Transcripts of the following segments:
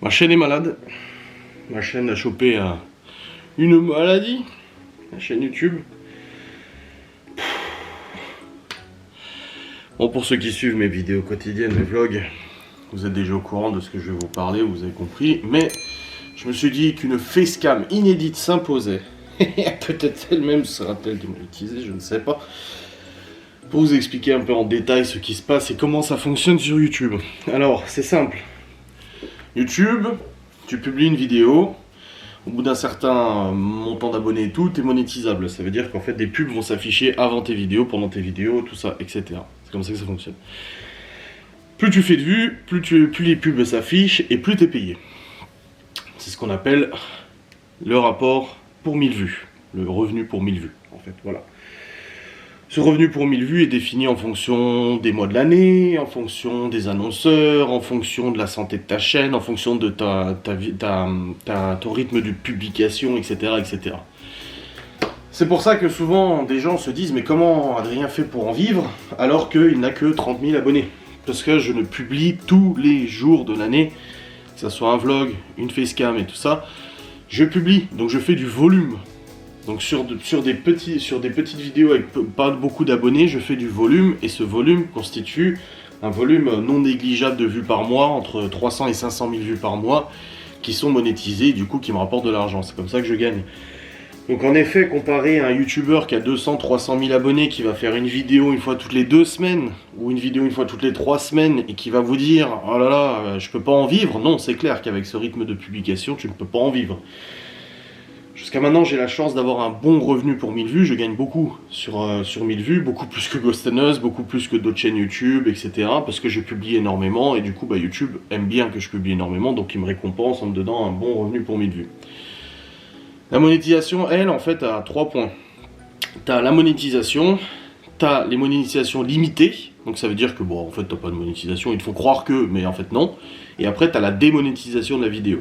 Ma chaîne est malade. Ma chaîne a chopé une maladie. La chaîne YouTube. Bon, pour ceux qui suivent mes vidéos quotidiennes, mes vlogs, vous êtes déjà au courant de ce que je vais vous parler, vous avez compris. Mais je me suis dit qu'une facecam inédite s'imposait. Peut-être elle-même sera-t-elle démonétisée, je ne sais pas. Pour vous expliquer un peu en détail ce qui se passe et comment ça fonctionne sur YouTube. Alors, c'est simple. YouTube, tu publies une vidéo, au bout d'un certain montant d'abonnés et tout, t'es monétisable. Ça veut dire qu'en fait, des pubs vont s'afficher avant tes vidéos, pendant tes vidéos, tout ça, etc. C'est comme ça que ça fonctionne. Plus tu fais de vues, plus les pubs s'affichent et plus t'es payé. C'est ce qu'on appelle le rapport pour 1000 vues. Le revenu pour 1000 vues, en fait, voilà. Ce revenu pour 1000 vues est défini en fonction des mois de l'année, en fonction des annonceurs, en fonction de la santé de ta chaîne, en fonction de ton rythme de publication, etc., etc. C'est pour ça que souvent des gens se disent « Mais comment Adrien fait pour en vivre alors qu'il n'a que 30 000 abonnés ?» Parce que je ne publie tous les jours de l'année, que ce soit un vlog, une facecam et tout ça, je publie, donc je fais du volume. Donc sur des petites vidéos avec pas beaucoup d'abonnés, je fais du volume, et ce volume constitue un volume non négligeable de vues par mois, entre 300 et 500 000 vues par mois, qui sont monétisées, du coup qui me rapportent de l'argent. C'est comme ça que je gagne. Donc en effet, comparé à un youtubeur qui a 200-300 000 abonnés, qui va faire une vidéo une fois toutes les 2 semaines, ou une vidéo une fois toutes les 3 semaines, et qui va vous dire « Oh là là, je peux pas en vivre », non, c'est clair qu'avec ce rythme de publication, tu ne peux pas en vivre. Jusqu'à maintenant, j'ai la chance d'avoir un bon revenu pour 1000 vues, je gagne beaucoup sur 1000 vues, beaucoup plus que Ghosteneuse, beaucoup plus que d'autres chaînes YouTube, etc. Parce que je publie énormément, et du coup, YouTube aime bien que je publie énormément, donc il me récompense en me donnant un bon revenu pour 1000 vues. La monétisation, elle, en fait, a 3 points. T'as la monétisation, t'as les monétisations limitées, donc ça veut dire que, bon, en fait, t'as pas de monétisation, ils te font croire que, mais en fait, non. Et après, t'as la démonétisation de la vidéo.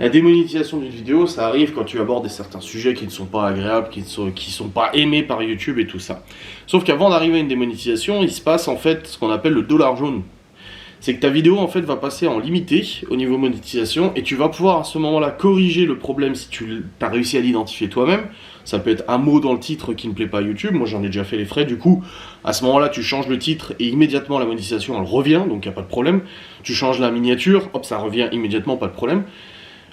La démonétisation d'une vidéo, ça arrive quand tu abordes certains sujets qui ne sont pas agréables, qui sont pas aimés par YouTube et tout ça. Sauf qu'avant d'arriver à une démonétisation, il se passe en fait ce qu'on appelle le dollar jaune. C'est que ta vidéo en fait va passer en limité au niveau monétisation et tu vas pouvoir à ce moment-là corriger le problème si tu as réussi à l'identifier toi-même. Ça peut être un mot dans le titre qui ne plaît pas à YouTube, moi j'en ai déjà fait les frais, du coup à ce moment-là tu changes le titre et immédiatement la monétisation elle revient, donc il n'y a pas de problème. Tu changes la miniature, hop ça revient immédiatement, pas de problème.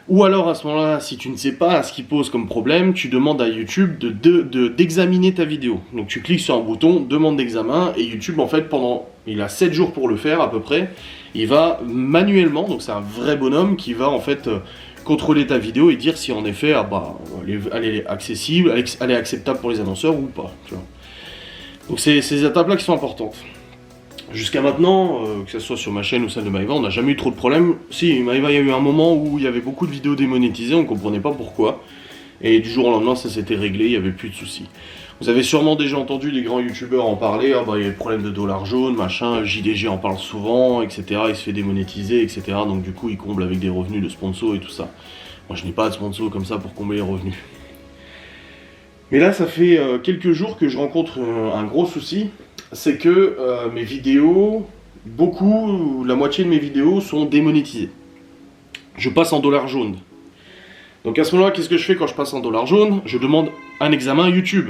Ou alors à ce moment-là, si tu ne sais pas ce qui pose comme problème, tu demandes à YouTube d'examiner ta vidéo. Donc tu cliques sur un bouton, demande d'examen, et YouTube en fait il a 7 jours pour le faire à peu près, il va manuellement, donc c'est un vrai bonhomme qui va en fait contrôler ta vidéo et dire si en effet elle est accessible, elle est acceptable pour les annonceurs ou pas. Tu vois. Donc c'est ces étapes-là qui sont importantes. Jusqu'à maintenant, que ce soit sur ma chaîne ou celle de Maeva, on n'a jamais eu trop de problèmes. Si, Maeva, il y a eu un moment où il y avait beaucoup de vidéos démonétisées, on ne comprenait pas pourquoi. Et du jour au lendemain, ça s'était réglé, il n'y avait plus de soucis. Vous avez sûrement déjà entendu les grands youtubeurs en parler, il y a le problème de dollar jaune, machin, JDG en parle souvent, etc. Il se fait démonétiser, etc. Donc du coup, il comble avec des revenus de sponsors et tout ça. Moi, je n'ai pas de sponsor comme ça pour combler les revenus. Mais là, ça fait quelques jours que je rencontre un gros souci. C'est que mes vidéos, la moitié de mes vidéos sont démonétisées. Je passe en dollar jaune. Donc à ce moment-là, qu'est-ce que je fais quand je passe en dollar jaune? Je demande un examen YouTube.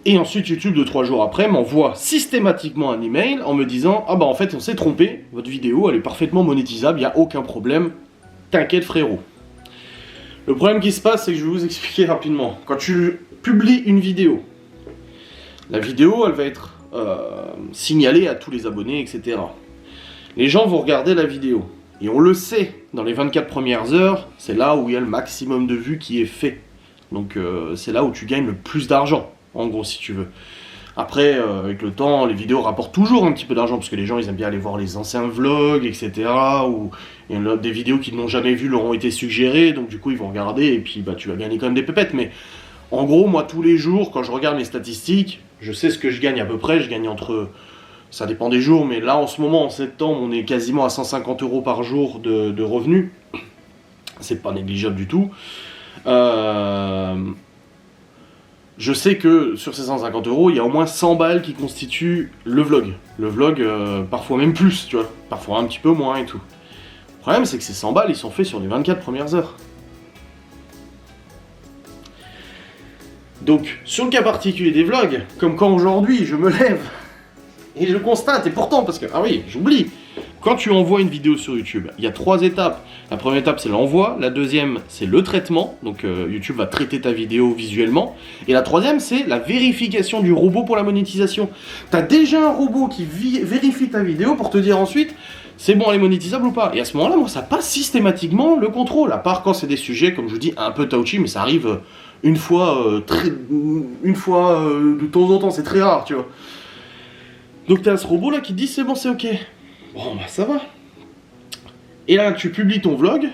Et ensuite, YouTube, 2-3 jours après, m'envoie systématiquement un email en me disant « Ah bah en fait, on s'est trompé, votre vidéo, elle est parfaitement monétisable, il n'y a aucun problème, t'inquiète frérot. » Le problème qui se passe, c'est que je vais vous expliquer rapidement. Quand tu publies une vidéo, la vidéo, elle va être signalée à tous les abonnés, etc. Les gens vont regarder la vidéo. Et on le sait, dans les 24 premières heures, c'est là où il y a le maximum de vues qui est fait. Donc c'est là où tu gagnes le plus d'argent, en gros, si tu veux. Après, avec le temps, les vidéos rapportent toujours un petit peu d'argent, parce que les gens, ils aiment bien aller voir les anciens vlogs, etc. Ou il y a des vidéos qu'ils n'ont jamais vues leur ont été suggérées, donc du coup, ils vont regarder, et puis tu vas gagner quand même des pépettes. Mais en gros, moi, tous les jours, quand je regarde mes statistiques, je sais ce que je gagne à peu près. Je gagne entre... Ça dépend des jours, mais là, en ce moment, en septembre, on est quasiment à 150 € par jour de revenus. C'est pas négligeable du tout. Je sais que sur ces 150 €, il y a au moins 100 balles qui constituent le vlog. Le vlog, parfois même plus, tu vois. Parfois un petit peu moins et tout. problème, c'est que ces 100 balles, ils sont faits sur les 24 premières heures. Donc, sur le cas particulier des vlogs, comme quand aujourd'hui, je me lève et je constate, et pourtant, parce que, ah oui, j'oublie, quand tu envoies une vidéo sur YouTube, il y a 3 étapes. La première étape, c'est l'envoi. La deuxième, c'est le traitement. Donc, YouTube va traiter ta vidéo visuellement. Et la troisième, c'est la vérification du robot pour la monétisation. Tu as déjà un robot qui vérifie ta vidéo pour te dire ensuite, c'est bon, elle est monétisable ou pas. Et à ce moment-là, moi, ça passe systématiquement le contrôle. À part quand c'est des sujets, comme je vous dis, un peu touchy, mais ça arrive une fois de temps en temps. C'est très rare, tu vois. Donc, tu as ce robot-là qui te dit, c'est bon, c'est ok. Bon, bah ça va. Et là, tu publies ton vlog,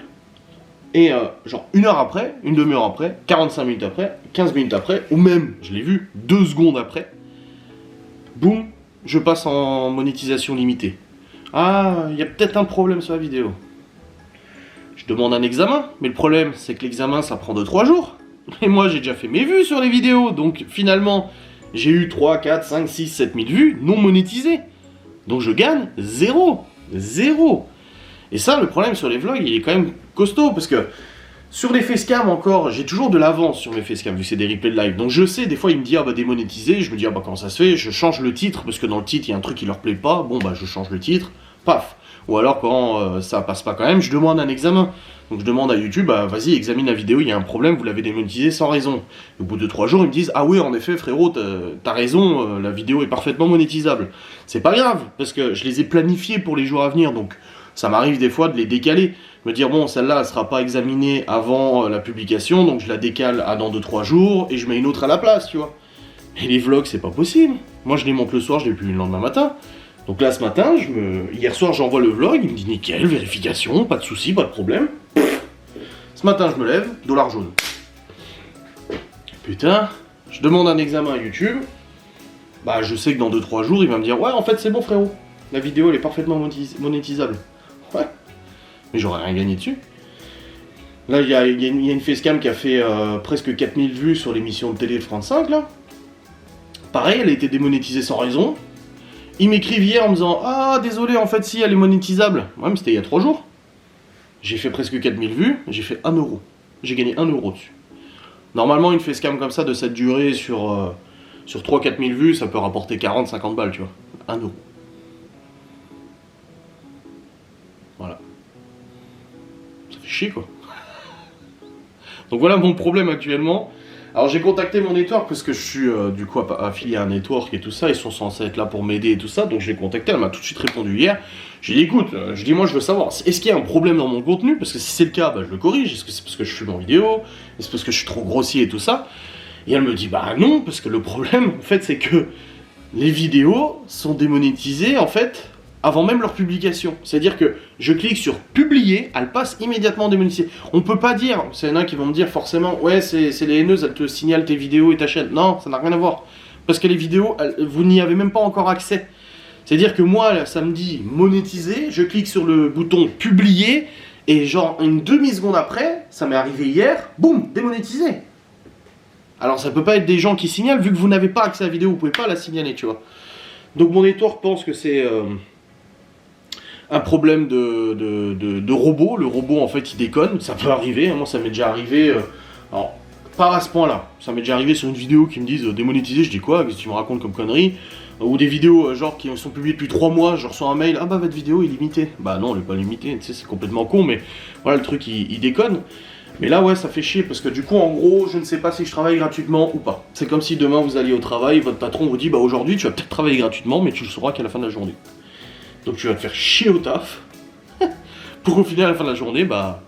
et genre 1 heure après, une demi-heure après, 45 minutes après, 15 minutes après, ou même, je l'ai vu, 2 secondes après, boum, je passe en monétisation limitée. Ah, il y a peut-être un problème sur la vidéo. Je demande un examen, mais le problème, c'est que l'examen, ça prend 2-3 jours. Et moi, j'ai déjà fait mes vues sur les vidéos, donc finalement, j'ai eu 3, 4, 5, 6, 7 000 vues non monétisées. Donc je gagne 0. Et ça, le problème sur les vlogs, il est quand même costaud, parce que sur les facecam encore, j'ai toujours de l'avance sur mes facecam, vu que c'est des replays de live. Donc je sais, des fois, il me dit, ah bah démonétisé, je me dis, ah bah comment ça se fait, je change le titre, parce que dans le titre, il y a un truc qui leur plaît pas, bon bah je change le titre, paf. Ou alors quand ça passe pas quand même, je demande un examen. Donc je demande à YouTube, bah vas-y, examine la vidéo, il y a un problème, vous l'avez démonétisé sans raison. Et au bout de 3 jours, ils me disent, ah oui, en effet, frérot, t'as raison, la vidéo est parfaitement monétisable. C'est pas grave, parce que je les ai planifiés pour les jours à venir, donc ça m'arrive des fois de les décaler. Me dire, bon, celle-là, elle sera pas examinée avant la publication, donc je la décale à dans 2-3 jours, et je mets une autre à la place, tu vois. Et les vlogs, c'est pas possible. Moi, je les monte le soir, je les publie le lendemain matin. Donc là, ce matin, hier soir, j'envoie le vlog, il me dit nickel, vérification, pas de souci, pas de problème. Ce matin, je me lève, dollar jaune. Putain, je demande un examen à YouTube. Bah, je sais que dans 2-3 jours, il va me dire, ouais, en fait, c'est bon, frérot. La vidéo, elle est parfaitement monétisable. Ouais. Mais j'aurais rien gagné dessus. Là, il y a une facecam qui a fait presque 4000 vues sur l'émission de télé de France 5, là. Pareil, elle a été démonétisée sans raison. Ils m'écrivent hier en me disant, ah, désolé, en fait, si, elle est monétisable. Ouais, mais c'était il y a 3 jours. J'ai fait presque 4000 vues, j'ai fait 1 euro. J'ai gagné 1 euro dessus. Normalement, une facecam comme ça, de cette durée, sur 3-4 000 vues, ça peut rapporter 40-50 balles, tu vois. 1 euro. Voilà. Ça fait chier, quoi. Donc voilà mon problème actuellement. Alors j'ai contacté mon network parce que je suis du coup affilié à un network et tout ça. Ils sont censés être là pour m'aider et tout ça. Donc je l'ai contacté, elle m'a tout de suite répondu hier. J'ai dit écoute, je dis moi je veux savoir, est-ce qu'il y a un problème dans mon contenu? Parce que si c'est le cas, bah, je le corrige. Est-ce que c'est parce que je fume en vidéo? Est-ce parce que je suis trop grossier et tout ça? Et elle me dit bah non, parce que le problème en fait c'est que les vidéos sont démonétisées en fait avant même leur publication. C'est-à-dire que je clique sur publier, elle passe immédiatement démonétisée. On peut pas dire, c'est y en a qui vont me dire forcément, ouais c'est les haineuses, elles te signalent tes vidéos et ta chaîne. Non, ça n'a rien à voir. Parce que les vidéos, vous n'y avez même pas encore accès. C'est-à-dire que moi, là, ça me dit monétiser, je clique sur le bouton publier, et genre une demi-seconde après, ça m'est arrivé hier, boum, démonétisé. Alors ça peut pas être des gens qui signalent, vu que vous n'avez pas accès à la vidéo, vous pouvez pas la signaler, tu vois. Donc mon network pense que c'est un problème de robot. Le robot en fait il déconne, ça peut arriver, hein. Moi ça m'est déjà arrivé, alors pas à ce point là, ça m'est déjà arrivé sur une vidéo qui me disent démonétiser, je dis quoi, qu'est-ce que tu me racontes comme connerie, ou des vidéos genre qui sont publiées depuis 3 mois, je reçois un mail, ah bah votre vidéo est limitée, bah non elle est pas limitée, tu sais c'est complètement con, mais voilà le truc il déconne. Mais là ouais ça fait chier parce que du coup en gros je ne sais pas si je travaille gratuitement ou pas. C'est comme si demain vous alliez au travail, votre patron vous dit bah aujourd'hui tu vas peut-être travailler gratuitement mais tu le sauras qu'à la fin de la journée. Donc tu vas te faire chier au taf, pour qu'au final à la fin de la journée, bah,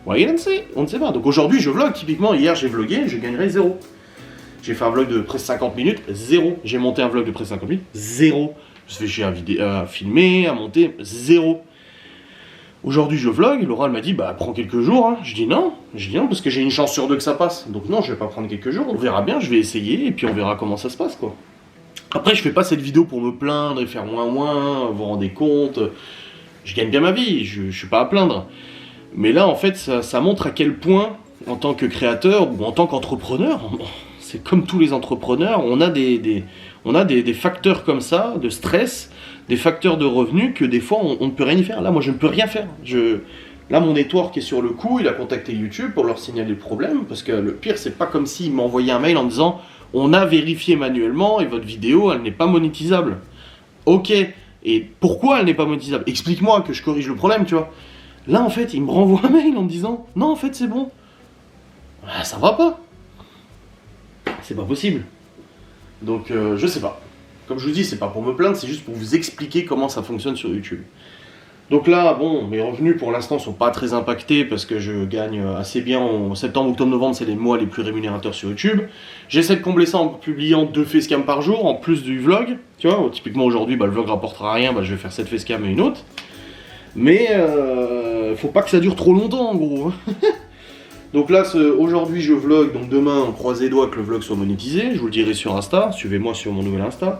wait and see, on ne sait pas. Donc aujourd'hui je vlog, typiquement hier j'ai vlogué, je gagnerai 0. J'ai fait un vlog de presque 50 minutes, 0. J'ai monté un vlog de presque 50 minutes, 0. Je me suis fait chier à filmer, à monter, 0. Aujourd'hui je vlog, Laura elle m'a dit bah prends quelques jours, hein. Je dis non parce que j'ai une chance sur 2 que ça passe. Donc non je vais pas prendre quelques jours, on verra bien, je vais essayer et puis on verra comment ça se passe quoi. Après, je fais pas cette vidéo pour me plaindre et faire moins, vous vous rendez compte. Je gagne bien ma vie, je suis pas à plaindre. Mais là, en fait, ça montre à quel point, en tant que créateur ou en tant qu'entrepreneur, c'est comme tous les entrepreneurs, on a des facteurs comme ça, de stress, des facteurs de revenus que des fois on ne peut rien y faire. Là, moi, je ne peux rien faire. Là, mon network est sur le coup, il a contacté YouTube pour leur signaler le problème, parce que le pire, c'est pas comme s'il m'envoyait un mail en disant « On a vérifié manuellement et votre vidéo, elle n'est pas monétisable. » Ok, et pourquoi elle n'est pas monétisable? Explique-moi que je corrige le problème, tu vois. Là, en fait, il me renvoie un mail en me disant « Non, en fait, c'est bon. » Ah, ça va pas. C'est pas possible. Donc, je sais pas. Comme je vous dis, c'est pas pour me plaindre, c'est juste pour vous expliquer comment ça fonctionne sur YouTube. Donc là, bon, mes revenus pour l'instant sont pas très impactés parce que je gagne assez bien en septembre, octobre, novembre, c'est les mois les plus rémunérateurs sur YouTube. J'essaie de combler ça en publiant 2 facecams par jour, en plus du vlog. Tu vois, typiquement aujourd'hui, le vlog rapportera rien, je vais faire 7 facecams et une autre. Mais faut pas que ça dure trop longtemps en gros. Donc là, aujourd'hui je vlog, donc demain on croise les doigts que le vlog soit monétisé, je vous le dirai sur Insta, suivez-moi sur mon nouvel Insta.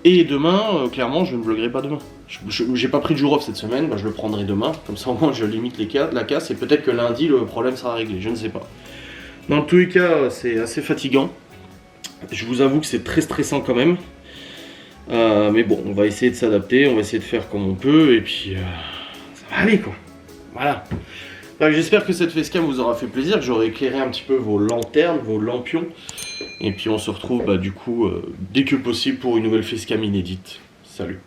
Et demain, clairement, je ne vloguerai pas demain. J'ai pas pris de jour off cette semaine, je le prendrai demain, comme ça au moins je limite la casse, et peut-être que lundi le problème sera réglé, je ne sais pas. Dans tous les cas, c'est assez fatigant. Je vous avoue que c'est très stressant quand même. Mais bon, on va essayer de s'adapter, on va essayer de faire comme on peut, et puis ça va aller quoi. Voilà. J'espère que cette facecam vous aura fait plaisir, que j'aurai éclairé un petit peu vos lanternes, vos lampions. Et puis on se retrouve du coup dès que possible pour une nouvelle facecam inédite. Salut.